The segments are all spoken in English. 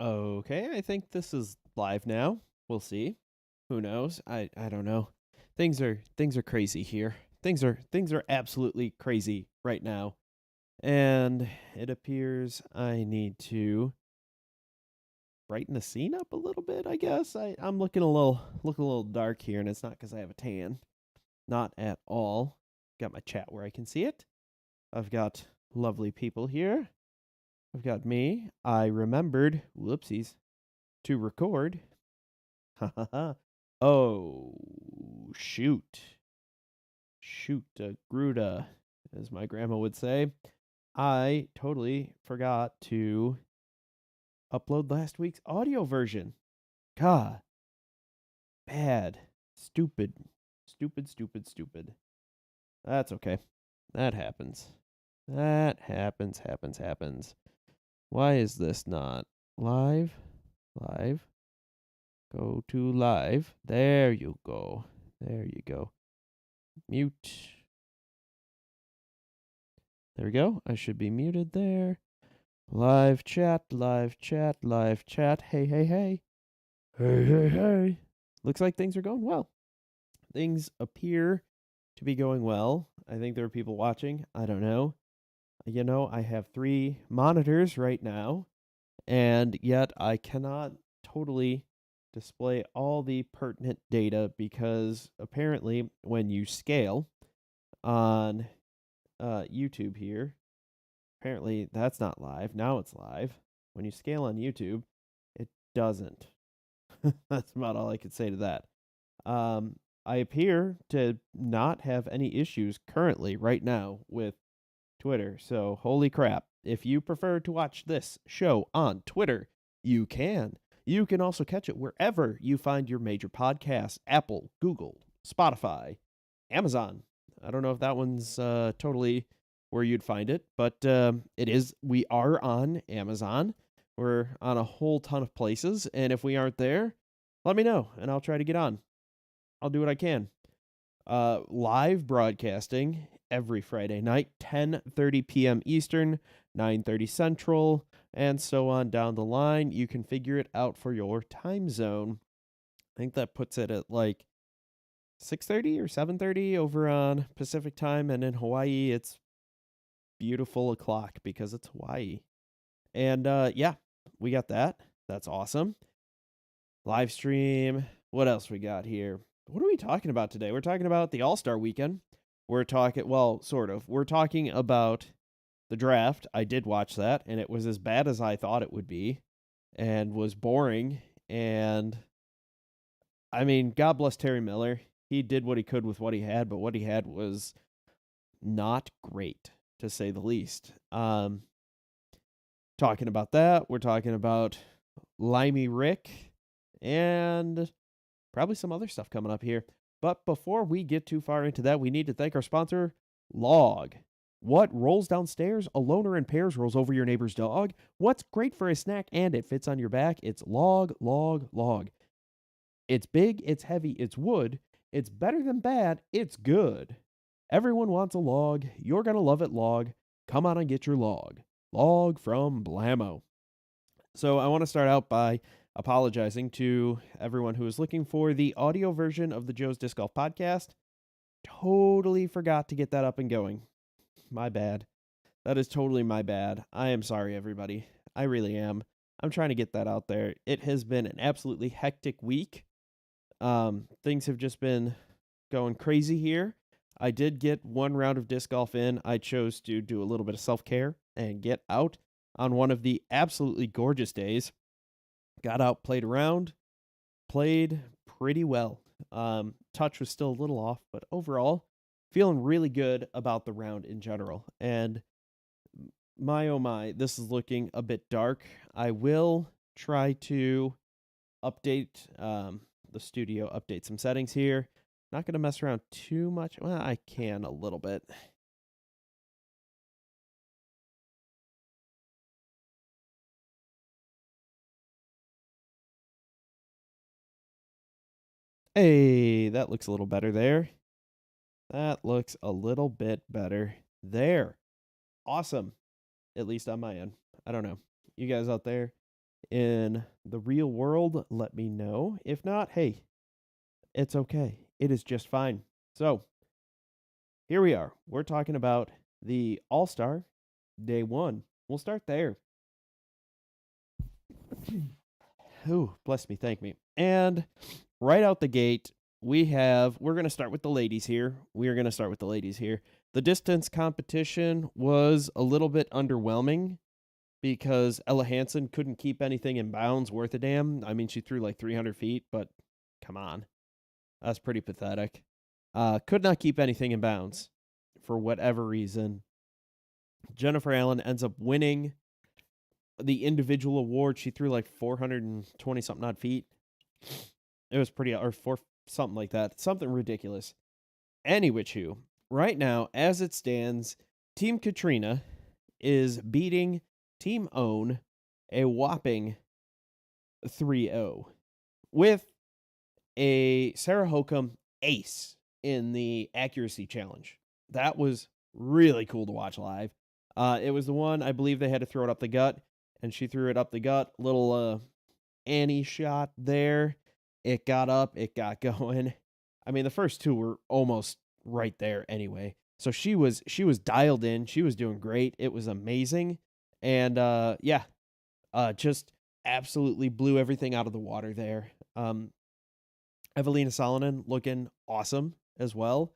Okay, I think this is live now. We'll see. Who knows? I don't know. Things are crazy here. Things are absolutely crazy right now. And it appears I need to brighten the scene up a little bit, I guess. I'm looking a little dark here, and it's not because I have a tan. Not at all. Got my chat where I can see it. I've got lovely people here. I've got me. I remembered, whoopsies, to record. Ha ha ha. Oh, shoot. Shoot, Gruda, as my grandma would say. I totally forgot to upload last week's audio version. God, bad. Stupid. Stupid, stupid, stupid. That's okay. That happens. That happens. Why is this not live? Live. Go to live. There you go. There you go. Mute. There we go. I should be muted there. Live chat, live chat, live chat. Hey, hey, hey. Hey, hey, hey. Looks like things are going well. Things appear to be going well. I think there are people watching. I don't know. I have 3 monitors right now, and yet I cannot totally display all the pertinent data because apparently when you scale on YouTube here, apparently that's not live. Now it's live. When you scale on YouTube, it doesn't. That's about all I could say to that. I appear to not have any issues currently right now with Twitter. So, holy crap. If you prefer to watch this show on Twitter, you can. You can also catch it wherever you find your major podcasts: Apple, Google, Spotify, Amazon. I don't know if that one's totally where you'd find it, but it is. We are on Amazon. We're on a whole ton of places, and if we aren't there, let me know, and I'll try to get on. I'll do what I can. Live broadcasting every Friday night, 10:30 p.m. Eastern, 9:30 Central, and so on down the line. You can figure it out for your time zone. I think that puts it at like 6:30 or 7:30 over on Pacific time, and in Hawaii it's beautiful o'clock because it's Hawaii. And yeah, we got that. That's awesome. Live stream. What else we got here? What are we talking about today? We're talking about the All-Star weekend. We're talking, well, sort of. We're talking about the draft. I did watch that, and it was as bad as I thought it would be, and was boring. And I mean, God bless Terry Miller. He did what he could with what he had, but what he had was not great, to say the least. Talking about that, we're talking about Limey Rick, and probably some other stuff coming up here. But before we get too far into that, we need to thank our sponsor, Log. What rolls downstairs? A loner in pairs rolls over your neighbor's dog. What's great for a snack and it fits on your back? It's Log, Log, Log. It's big, it's heavy, it's wood. It's better than bad, it's good. Everyone wants a log. You're going to love it, Log. Come on and get your log. Log from Blammo. So I want to start out by apologizing to everyone who is looking for the audio version of the Joe's Disc Golf podcast. Totally forgot to get that up and going. My bad. That is totally my bad. I am sorry, everybody. I really am. I'm trying to get that out there. It has been an absolutely hectic week. Things have just been going crazy here. I did get 1 round of disc golf in. I chose to do a little bit of self-care and get out on one of the absolutely gorgeous days. Got out, played around, played pretty well. Touch was still a little off, but overall, feeling really good about the round in general. And my oh my, this is looking a bit dark. I will try to update the studio, update some settings here. Not going to mess around too much. Well, I can a little bit. Hey, that looks a little better there. That looks a little bit better there. Awesome. At least on my end. I don't know. You guys out there, in the real world, let me know. If not, hey, it's okay. It is just fine. So, here we are. We're talking about the All-Star Day 1. We'll start there. Ooh, bless me, thank me. And right out the gate, we're going to start with the ladies here. The distance competition was a little bit underwhelming because Ella Hansen couldn't keep anything in bounds worth a damn. I mean, she threw like 300 feet, but come on. That's pretty pathetic. Could not keep anything in bounds for whatever reason. Jennifer Allen ends up winning the individual award. She threw like 420 something odd feet. It was pretty, or four, something like that. Something ridiculous. Any which who, right now, as it stands, Team Katrina is beating Team Own a whopping 3-0 with a Sarah Hokum ace in the accuracy challenge. That was really cool to watch live. It was the one, I believe they had to throw it up the gut, and she threw it up the gut. Little Annie shot there. It got up, it got going. I mean, the first two were almost right there anyway. So she was dialed in. She was doing great. It was amazing. And just absolutely blew everything out of the water there. Evelina Salonen looking awesome as well.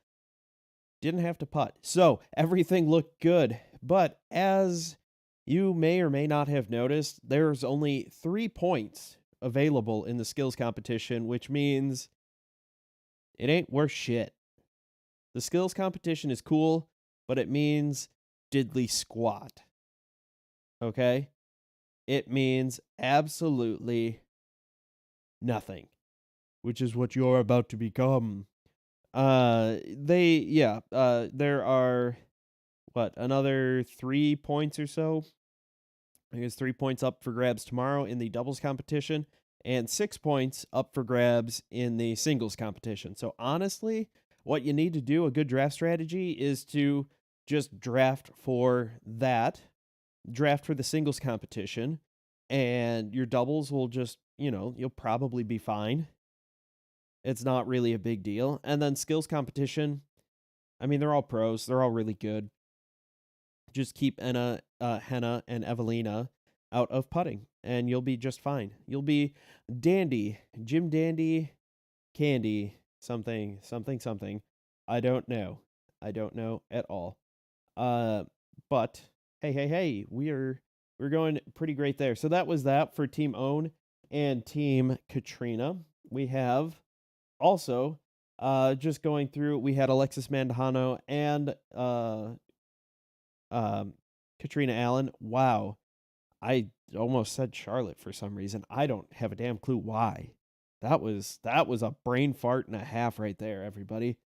Didn't have to putt. So everything looked good. But as you may or may not have noticed, there's only 3 points available in the skills competition, which means it ain't worth shit. The skills competition is cool, but it means diddly squat. Okay? It means absolutely nothing, which is what you're about to become. There are, another 3 points or so? I guess 3 points up for grabs tomorrow in the doubles competition, and 6 points up for grabs in the singles competition. So honestly, what you need to do, a good draft strategy, is to just draft for that, draft for the singles competition, and your doubles will just, you'll probably be fine. It's not really a big deal. And then skills competition, I mean, they're all pros. They're all really good. Just keep Henna and Evelina out of putting, and you'll be just fine. You'll be dandy, Jim Dandy, Candy, something. I don't know at all. But hey, we're going pretty great there. So that was that for Team Own and Team Katrina. We have also just going through. We had Alexis Mandujano and Katrina Allen. Wow. I almost said Charlotte for some reason. I don't have a damn clue why. That was a brain fart and a half right there, everybody.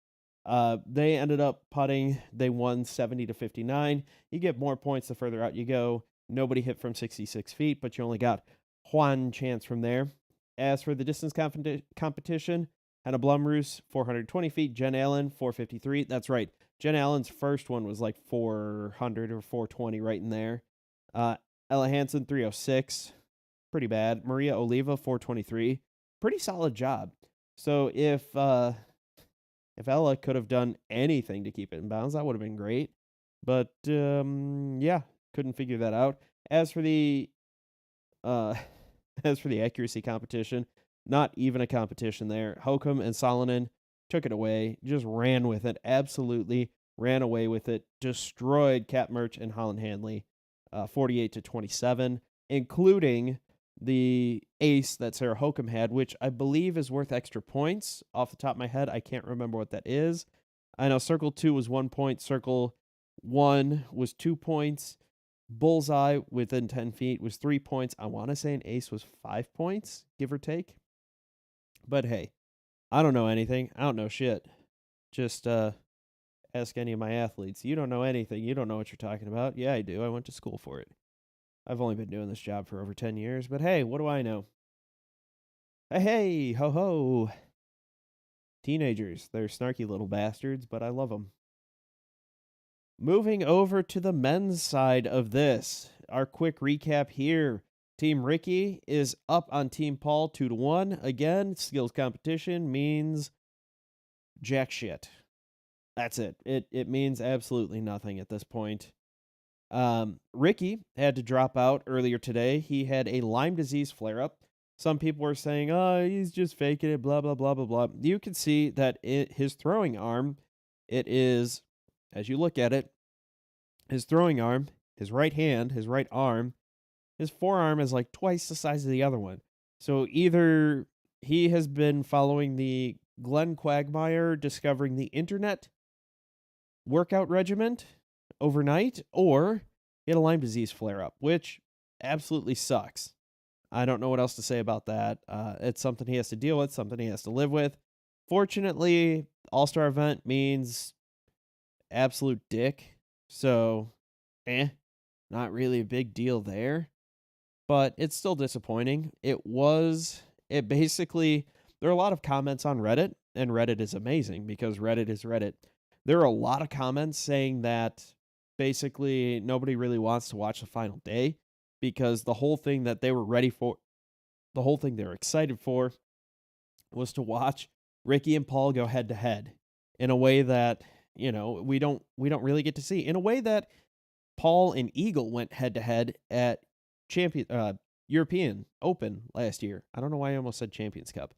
They ended up putting. They won 70-59. You get more points the further out you go. Nobody hit from 66 feet, but you only got one chance from there. As for the distance competition, Hannah Blumroos, 420 feet. Jen Allen, 453. That's right. Jen Allen's first one was like 400 or 420 right in there. Ella Hansen, 306. Pretty bad. Maria Oliva, 423. Pretty solid job. So if Ella could have done anything to keep it in bounds, that would have been great. But couldn't figure that out. As for the accuracy competition, not even a competition there. Hokum and Salonen took it away, just ran with it, absolutely ran away with it, destroyed Kat Merch and Holland Hanley, 48-27, including the ace that Sarah Hokum had, which I believe is worth extra points. Off the top of my head, I can't remember what that is. I know Circle 2 was 1 point, Circle 1 was 2 points, Bullseye within 10 feet was 3 points. I want to say an ace was 5 points, give or take. But hey, I don't know anything. I don't know shit. Just ask any of my athletes. You don't know anything. You don't know what you're talking about. Yeah, I do. I went to school for it. I've only been doing this job for over 10 years, but hey, what do I know? Hey, ho ho. Teenagers, they're snarky little bastards, but I love them. Moving over to the men's side of this, our quick recap here. Team Ricky is up on Team Paul 2-1. Again, skills competition means jack shit. That's it. It means absolutely nothing at this point. Ricky had to drop out earlier today. He had a Lyme disease flare-up. Some people were saying, oh, he's just faking it, blah, blah, blah, blah, blah. You can see that his throwing arm, it is, as you look at it, his throwing arm, his right hand, his right arm, his forearm is like twice the size of the other one. So either he has been following the Glenn Quagmire discovering the internet workout regimen overnight, or he had a Lyme disease flare-up, which absolutely sucks. I don't know what else to say about that. It's something he has to deal with, something he has to live with. Fortunately, All-Star event means absolute dick, so not really a big deal there. But it's still disappointing. It basically, there are a lot of comments on Reddit, and Reddit is amazing because Reddit is Reddit. There are a lot of comments saying that basically nobody really wants to watch the final day because the whole thing that they were ready for, the whole thing they were excited for was to watch Ricky and Paul go head to head in a way that, we don't really get to see. In a way that Paul and Eagle went head to head at European Open last year. I don't know why I almost said Champions Cup.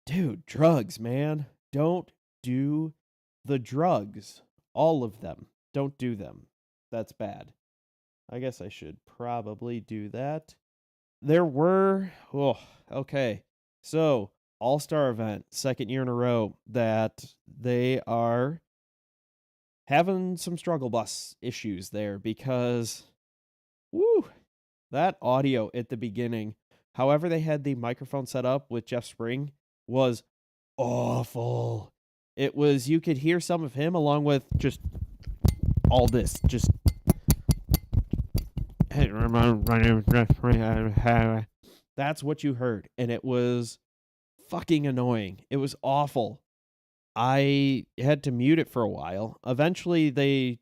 Dude, drugs, man. Don't do the drugs. All of them. Don't do them. That's bad. I guess I should probably do that. Okay. So, All-Star event, second year in a row that they are having some struggle bus issues there because, that audio at the beginning, however they had the microphone set up with Jeff Spring, was awful. It was, you could hear some of him along with just all this. Just, hey, my name is Jeff Spring. That's what you heard. And it was fucking annoying. It was awful. I had to mute it for a while. Eventually, they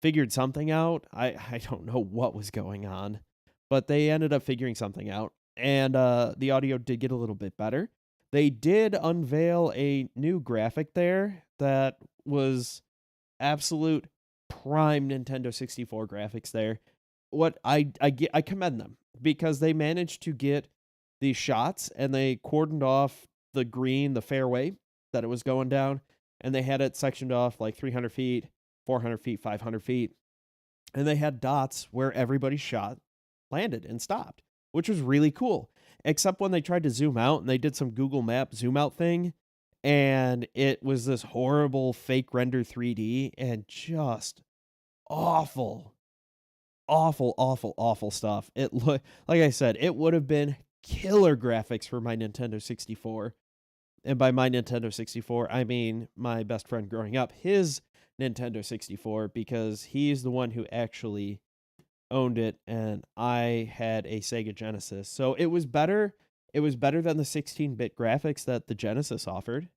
figured something out. I don't know what was going on, but they ended up figuring something out, and the audio did get a little bit better. They did unveil a new graphic there that was absolute prime Nintendo 64 graphics there. What I commend them because they managed to get these shots and they cordoned off the green, the fairway that it was going down, and they had it sectioned off like 300 feet, 400 feet, 500 feet, and they had dots where everybody's shot landed and stopped, which was really cool. Except when they tried to zoom out and they did some Google Map zoom out thing, and it was this horrible fake render 3D and just awful, awful, awful, awful stuff. It looked, like I said, it would have been killer graphics for my Nintendo 64. And by my Nintendo 64, I mean my best friend growing up, his Nintendo 64, because he's the one who actually owned it, and I had a Sega Genesis. So it was better. It was better than the 16-bit graphics that the Genesis offered.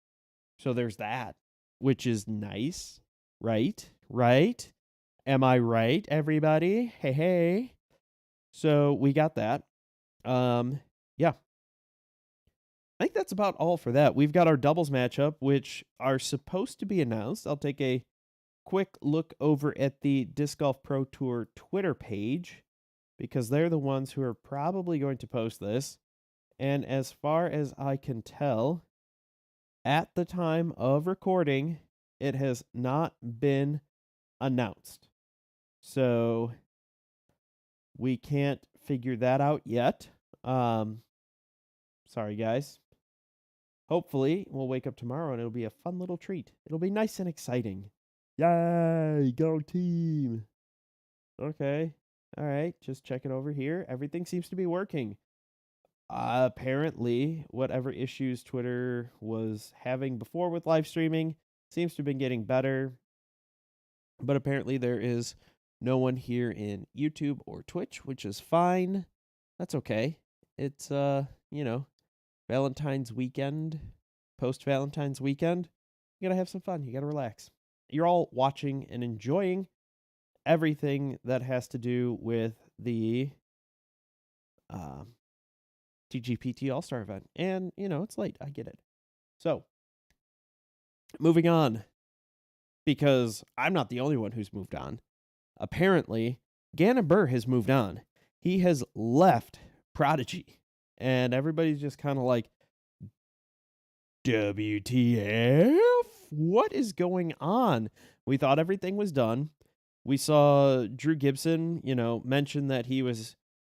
So there's that, which is nice, right? Right? Am I right, everybody? Hey. So we got that. Yeah. I think that's about all for that. We've got our doubles matchup, which are supposed to be announced. I'll take a quick look over at the Disc Golf Pro Tour Twitter page because they're the ones who are probably going to post this. And as far as I can tell, at the time of recording, it has not been announced. So we can't figure that out yet. Sorry, guys. Hopefully, we'll wake up tomorrow and it'll be a fun little treat. It'll be nice and exciting. Yay, go team. Okay. All right, just checking over here. Everything seems to be working. Apparently, whatever issues Twitter was having before with live streaming seems to have been getting better. But apparently there is no one here in YouTube or Twitch, which is fine. That's okay. It's, Valentine's weekend, post-Valentine's weekend. You gotta have some fun. You gotta relax. You're all watching and enjoying everything that has to do with the TGPT All-Star event. And, it's late. I get it. So, moving on, because I'm not the only one who's moved on. Apparently, Gannon Burr has moved on. He has left Prodigy. And everybody's just kind of like, WTF? What is going on? We thought everything was done. We saw Drew Gibson, mention that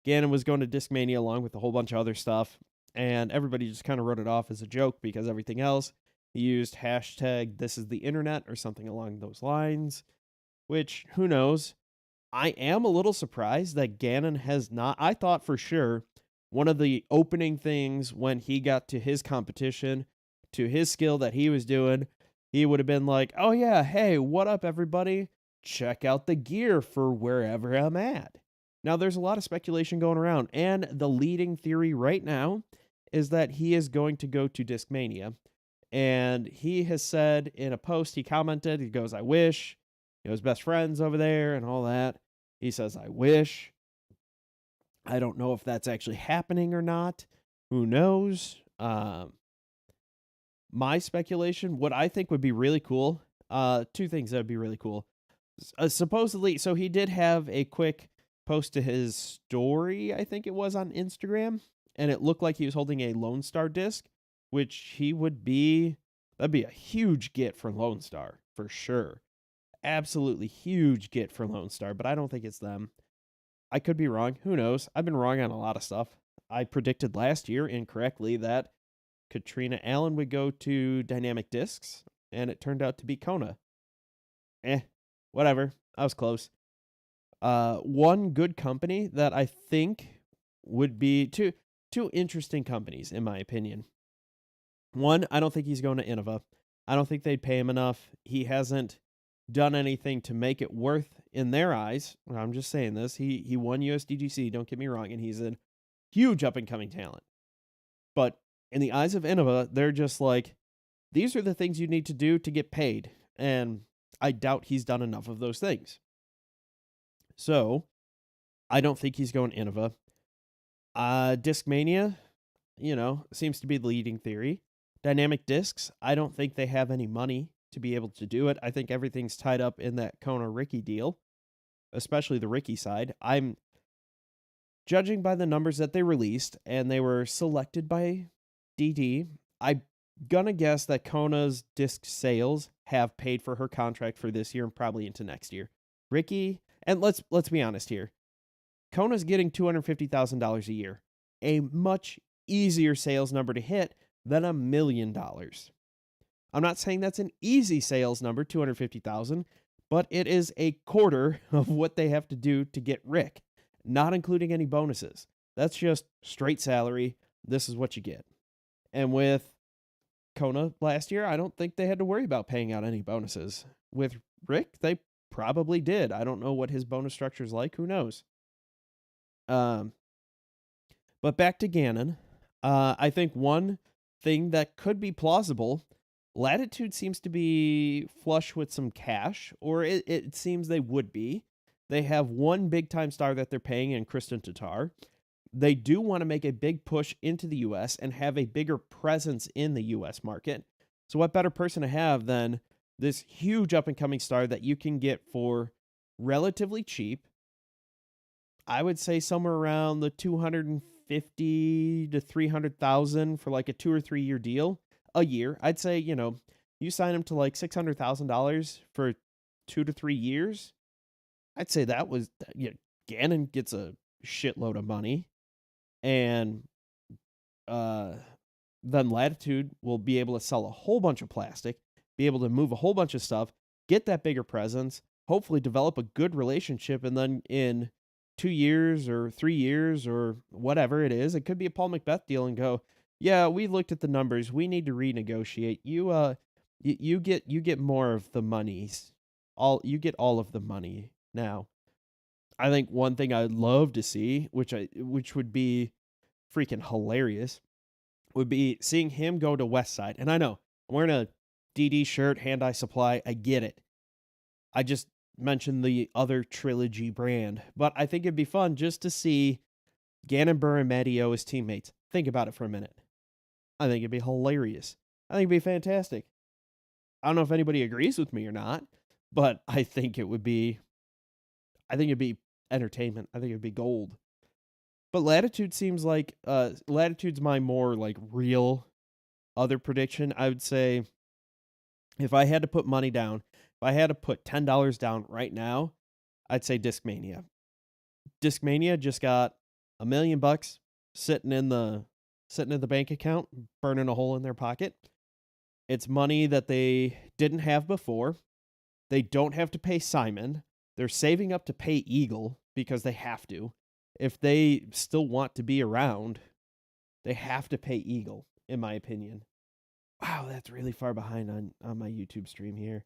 Gannon was going to Discmania along with a whole bunch of other stuff. And everybody just kind of wrote it off as a joke because everything else, he used hashtag this is the internet or something along those lines, which who knows? I am a little surprised that Gannon has not. I thought for sure one of the opening things when he got to his competition, to his skill that he was doing, he would have been like, oh yeah, hey, what up everybody? Check out the gear for wherever I'm at. Now there's a lot of speculation going around, and the leading theory right now is that he is going to go to Discmania. And he has said in a post, he commented, he goes, I wish, his best friends over there and all that. He says, I wish. I don't know if that's actually happening or not. Who knows? My speculation, what I think would be really cool, two things that would be really cool. Supposedly, so he did have a quick post to his story, I think it was on Instagram, and it looked like he was holding a Lone Star disc, which that'd be a huge get for Lone Star, for sure. Absolutely huge get for Lone Star, but I don't think it's them. I could be wrong. Who knows? I've been wrong on a lot of stuff. I predicted last year incorrectly that Katrina Allen would go to Dynamic Discs, and it turned out to be Kona. Whatever. I was close. One good company that I think would be two interesting companies, in my opinion. One, I don't think he's going to Innova. I don't think they'd pay him enough. He hasn't done anything to make it worth in their eyes. I'm just saying this. He won USDGC, don't get me wrong, and he's a huge up-and-coming talent. But in the eyes of Innova, they're just like, these are the things you need to do to get paid. And I doubt he's done enough of those things. So, I don't think he's going Innova. Discmania, seems to be the leading theory. Dynamic Discs, I don't think they have any money to be able to do it. I think everything's tied up in that Kona Ricky deal, especially the Ricky side. I'm judging by the numbers that they released, and they were selected by DD. I'm gonna guess that Kona's disc sales have paid for her contract for this year and probably into next year. Ricky, and let's be honest here, Kona's getting $250,000 a year, a much easier sales number to hit than $1 million. I'm not saying that's an easy sales number, 250,000, but it is a quarter of what they have to do to get Rick, not including any bonuses. That's just straight salary. This is what you get. And with Kona last year, I don't think they had to worry about paying out any bonuses. With Rick, they probably did. I don't know what his bonus structure is like. Who knows? But back to Gannon. I think one thing that could be plausible, Latitude seems to be flush with some cash, or it seems they would be. They have one big-time star that they're paying in Kristen Tatar. They do want to make a big push into the U.S. and have a bigger presence in the U.S. market. So what better person to have than this huge up-and-coming star that you can get for relatively cheap? I would say somewhere around the $250,000 to $300,000 for like a 2 or 3 year deal a year. I'd say, you sign him to like $600,000 for 2 to 3 years. I'd say that was, Gannon gets a shitload of money, and then Latitude will be able to sell a whole bunch of plastic, be able to move a whole bunch of stuff, get that bigger presence, hopefully develop a good relationship, and then in 2 years or 3 years or whatever it is, it could be a Paul Macbeth deal and go, yeah, we looked at the numbers, we need to renegotiate. You get more of the monies. You get all of the money now. I think one thing I'd love to see, which would be freaking hilarious, would be seeing him go to Westside. And I know, I'm wearing a DD shirt, Hand Eye Supply, I get it. I just mentioned the other Trilogy brand, but I think it'd be fun just to see Gannon Burr and Matty O as teammates. Think about it for a minute. I think it'd be hilarious. I think it'd be fantastic. I don't know if anybody agrees with me or not, but I think it'd be entertainment. I think it'd be gold. But Latitude seems like Latitude's my more like real other prediction. I would say if I had to put money down, if I had to put $10 down right now, I'd say Discmania. Discmania just got $1 million sitting in the bank account, burning a hole in their pocket. It's money that they didn't have before. They don't have to pay Simon. They're saving up to pay Eagle because they have to. If they still want to be around, they have to pay Eagle, in my opinion. Wow, that's really far behind on my YouTube stream here.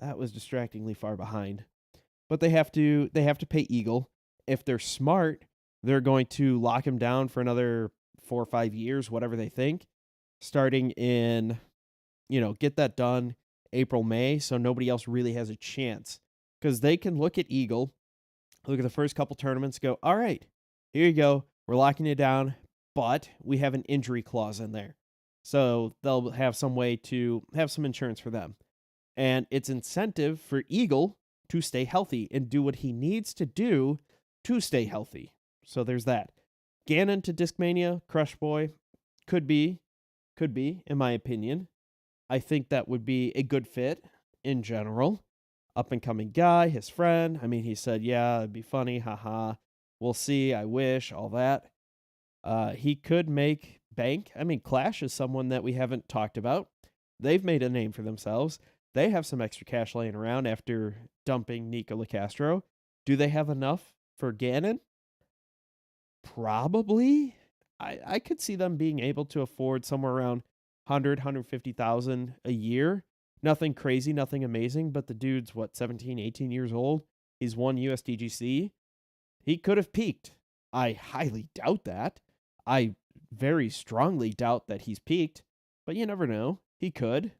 That was distractingly far behind. But they have to pay Eagle. If they're smart, they're going to lock him down for another 4 or 5 years, whatever they think, starting in, get that done April, May, so nobody else really has a chance. Because they can look at Eagle, look at the first couple tournaments, go, all right, here you go. We're locking you down, but we have an injury clause in there. So they'll have some way to have some insurance for them. And it's incentive for Eagle to stay healthy and do what he needs to do to stay healthy. So there's that. Gannon to Discmania, Crush Boy, could be, in my opinion. I think that would be a good fit in general. Up and coming guy, his friend. I mean, he said, yeah, it'd be funny, haha. We'll see, I wish, all that. He could make bank. I mean, Clash is someone that we haven't talked about. They've made a name for themselves. They have some extra cash laying around after dumping Nico LaCastro. Do they have enough for Gannon? Probably. I could see them being able to afford somewhere around 100, 150,000 a year. Nothing crazy, nothing amazing, but the dude's, 17, 18 years old? He's won USDGC. He could have peaked. I highly doubt that. I very strongly doubt that he's peaked, but you never know. He could.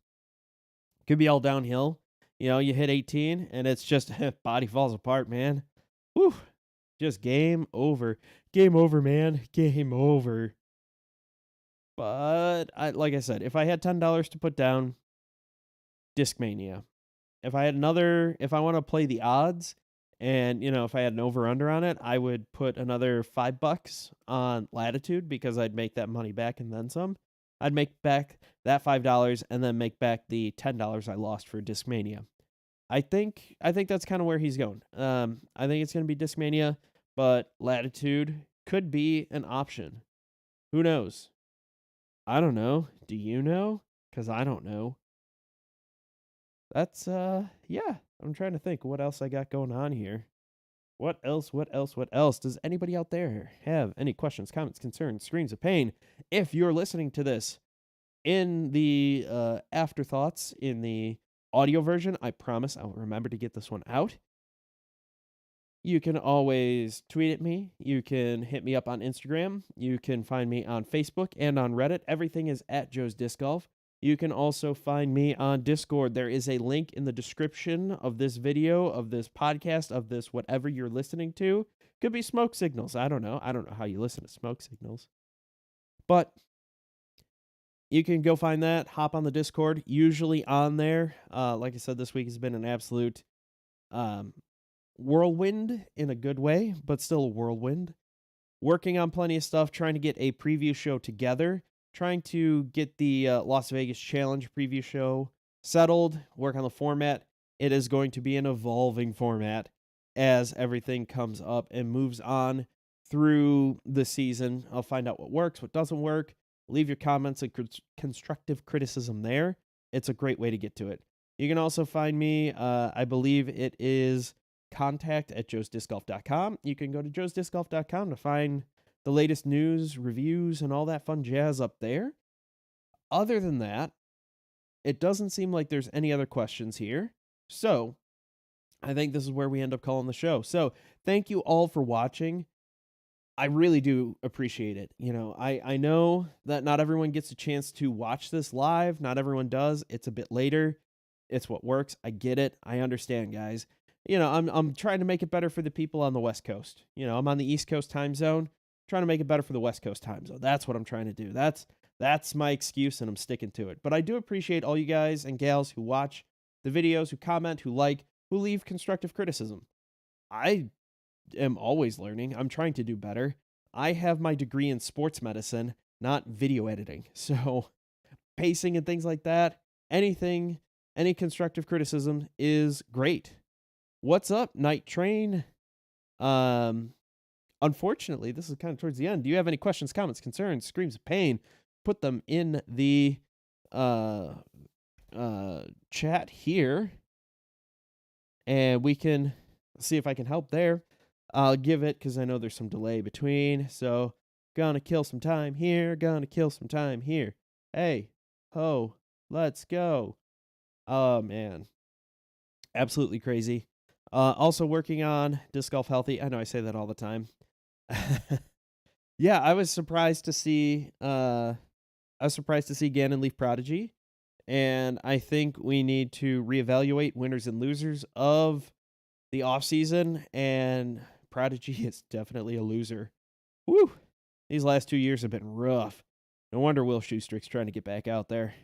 Could be all downhill. You hit 18, and it's just body falls apart, man. Whew. Just game over. Game over, man. Game over. But, like I said, if I had $10 to put down, Discmania. If I want to play the odds, and, if I had an over-under on it, I would put another $5 on Latitude because I'd make that money back and then some. I'd make back that $5 and then make back the $10 I lost for Discmania. I think that's kind of where he's going. I think it's going to be Discmania, but Latitude could be an option. Who knows? I don't know. Do you know? Because I don't know. That's, yeah. I'm trying to think what else I got going on here. What else? Does anybody out there have any questions, comments, concerns, screams of pain? If you're listening to this in the afterthoughts in the audio version, I promise I'll remember to get this one out. You can always tweet at me. You can hit me up on Instagram. You can find me on Facebook and on Reddit. Everything is at Joe's Disc Golf. You can also find me on Discord. There is a link in the description of this video, of this podcast, of this whatever you're listening to. Could be smoke signals. I don't know. I don't know how you listen to smoke signals. But you can go find that. Hop on the Discord. Usually on there. Like I said, this week has been an absolute whirlwind in a good way, but still a whirlwind. Working on plenty of stuff, trying to get a preview show together. Trying to get the Las Vegas Challenge preview show settled, work on the format. It is going to be an evolving format as everything comes up and moves on through the season. I'll find out what works, what doesn't work. Leave your comments and constructive criticism there. It's a great way to get to it. You can also find me, I believe it is contact@joesdiscgolf.com. You can go to joesdiscgolf.com to find the latest news, reviews, and all that fun jazz up there. Other than that, it doesn't seem like there's any other questions here. So, I think this is where we end up calling the show. So, thank you all for watching. I really do appreciate it. I know that not everyone gets a chance to watch this live. Not everyone does. It's a bit later. It's what works. I get it. I understand, guys. I'm trying to make it better for the people on the West Coast. I'm on the East Coast time zone. trying to make it better for the West Coast time zone. That's what I'm trying to do. That's my excuse, and I'm sticking to it. But I do appreciate all you guys and gals who watch the videos, who comment, who like, who leave constructive criticism. I am always learning. I'm trying to do better. I have my degree in sports medicine, not video editing. So pacing and things like that, any constructive criticism is great. What's up, Night Train? Unfortunately, this is kind of towards the end. Do you have any questions, comments, concerns, screams of pain? Put them in the chat here, and we can see if I can help there. I'll give it, because I know there's some delay between. So, gonna kill some time here, gonna kill some time here. Hey, ho, let's go. Oh, man. Absolutely crazy. Also working on Disc Golf Healthy. I know I say that all the time. Yeah, I was surprised to see Gannon Leaf Prodigy. And I think we need to reevaluate winners and losers of the offseason, and Prodigy is definitely a loser. Woo! These last 2 years have been rough. No wonder Will Schuster's trying to get back out there.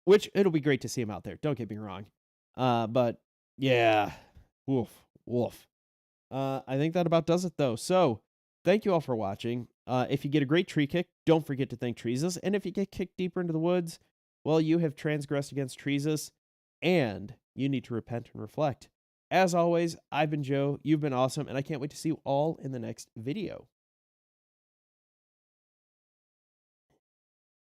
Which, it'll be great to see him out there. Don't get me wrong. But, yeah. Woof. I think that about does it, though. So, thank you all for watching. If you get a great tree kick, don't forget to thank Treesus. And if you get kicked deeper into the woods, well, you have transgressed against Treesus, and you need to repent and reflect. As always, I've been Joe, you've been awesome, and I can't wait to see you all in the next video.